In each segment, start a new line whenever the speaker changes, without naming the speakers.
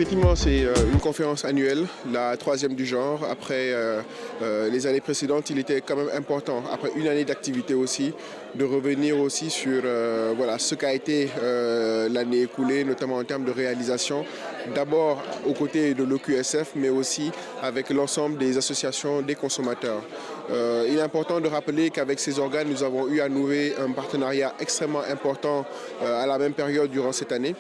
Effectivement, c'est une conférence annuelle, la troisième du genre. Après les années précédentes, il était quand même important, après une année d'activité aussi, de revenir aussi sur voilà, ce qu'a été l'année écoulée, notamment en termes de réalisation. D'abord aux côtés de l'OQSF, mais aussi avec l'ensemble des associations des consommateurs. Il est important de rappeler qu'avec ces organes, nous avons eu à nouer un partenariat extrêmement important à la même période durant cette année,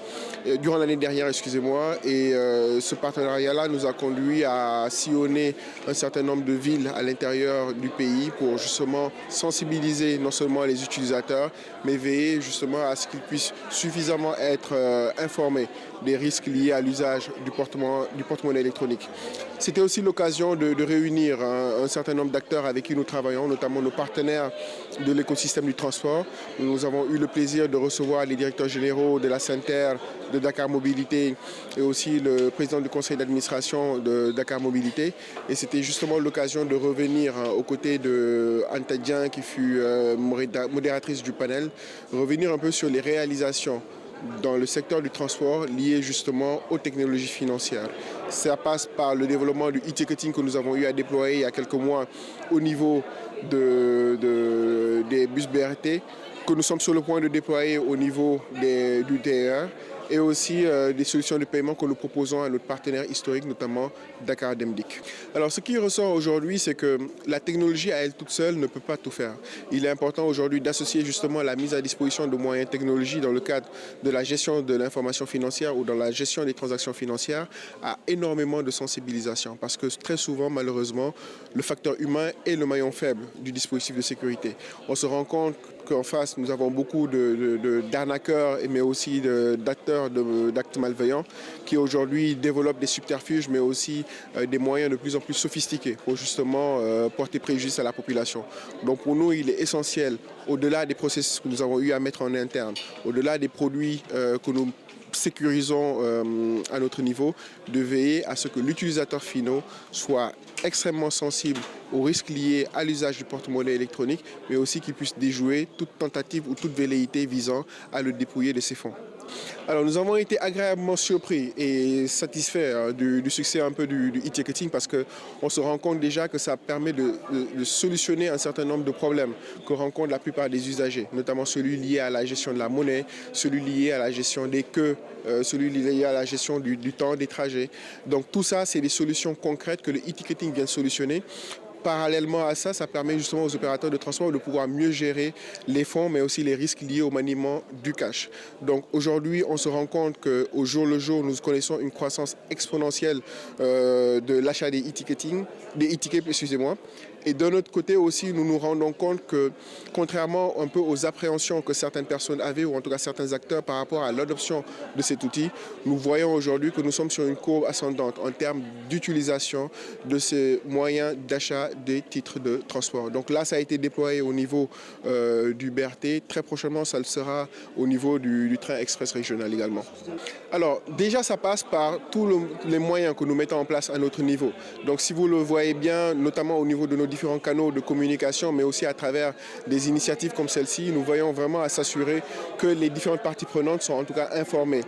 durant l'année dernière, excusez-moi. Et ce partenariat-là nous a conduit à sillonner un certain nombre de villes à l'intérieur du pays pour justement sensibiliser non seulement les utilisateurs, mais veiller justement à ce qu'ils puissent suffisamment être informés des risques liés à l'usage du porte-monnaie électronique. C'était aussi l'occasion de réunir un certain nombre d'acteurs avec qui nous travaillons, notamment nos partenaires de l'écosystème du transport. Nous avons eu le plaisir de recevoir les directeurs généraux de la SENTER, de Dakar Mobilité et aussi le président du conseil d'administration de Dakar Mobilité. Et c'était justement l'occasion de revenir aux côtés de Anta Dieng, qui fut modératrice du panel, revenir un peu sur les réalisations dans le secteur du transport lié justement aux technologies financières. Ça passe par le développement du e-ticketing que nous avons eu à déployer il y a quelques mois au niveau des bus BRT, que nous sommes sur le point de déployer au niveau du TER, et aussi des solutions de paiement que nous proposons à notre partenaire historique, notamment Dakar Demdik. Alors ce qui ressort aujourd'hui, c'est que la technologie à elle toute seule ne peut pas tout faire. Il est important aujourd'hui d'associer justement la mise à disposition de moyens technologiques dans le cadre de la gestion de l'information financière ou dans la gestion des transactions financières à énormément de sensibilisation, parce que très souvent, malheureusement, le facteur humain est le maillon faible du dispositif de sécurité. On se rend compte qu'en face, nous avons beaucoup d'arnaqueurs, mais aussi d'acteurs d'actes malveillants qui aujourd'hui développent des subterfuges, mais aussi des moyens de plus en plus sophistiqués pour justement porter préjudice à la population. Donc pour nous, il est essentiel, au-delà des processus que nous avons eu à mettre en interne, au-delà des produits que nous sécurisons à notre niveau, de veiller à ce que l'utilisateur final soit extrêmement sensible aux risques liés à l'usage du porte-monnaie électronique, mais aussi qu'il puisse déjouer toute tentative ou toute velléité visant à le dépouiller de ses fonds. Alors nous avons été agréablement surpris et satisfaits du succès un peu du e-ticketing, parce qu'on se rend compte déjà que ça permet de solutionner un certain nombre de problèmes que rencontrent la plupart des usagers, notamment celui lié à la gestion de la monnaie, celui lié à la gestion des queues, celui lié à la gestion du temps des trajets. Donc tout ça, c'est des solutions concrètes que le e-ticketing vient solutionner. Parallèlement à ça, ça permet justement aux opérateurs de transport de pouvoir mieux gérer les fonds, mais aussi les risques liés au maniement du cash. Donc aujourd'hui, on se rend compte qu'au jour le jour, nous connaissons une croissance exponentielle de l'achat des e-tickets, excusez-moi. Et d'un autre côté aussi, nous nous rendons compte que, contrairement un peu aux appréhensions que certaines personnes avaient, ou en tout cas certains acteurs par rapport à l'adoption de cet outil, nous voyons aujourd'hui que nous sommes sur une courbe ascendante en termes d'utilisation de ces moyens d'achat des titres de transport. Donc là, ça a été déployé au niveau du BRT. Très prochainement, ça le sera au niveau du train express régional également. Alors déjà, ça passe par tous les moyens que nous mettons en place à notre niveau. Donc si vous le voyez bien, notamment au niveau de nos différents canaux de communication, mais aussi à travers des initiatives comme celle-ci, nous voyons vraiment à s'assurer que les différentes parties prenantes sont en tout cas informées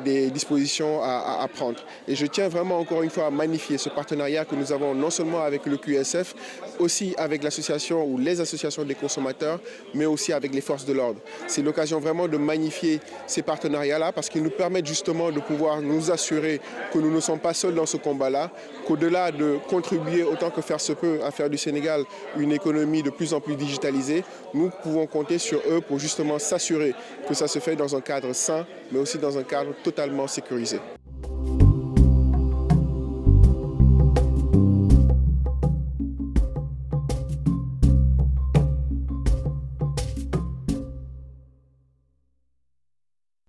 des dispositions à prendre. Et je tiens vraiment encore une fois à magnifier ce partenariat que nous avons non seulement avec le QSF, aussi avec l'association ou les associations des consommateurs, mais aussi avec les forces de l'ordre. C'est l'occasion vraiment de magnifier ces partenariats-là, parce qu'ils nous permettent justement de pouvoir nous assurer que nous ne sommes pas seuls dans ce combat-là, qu'au-delà de contribuer autant que faire se peut à faire du Sénégal une économie de plus en plus digitalisée, nous pouvons compter sur eux pour justement s'assurer que ça se fait dans un cadre sain, mais aussi dans un cadre totalement sécurisé.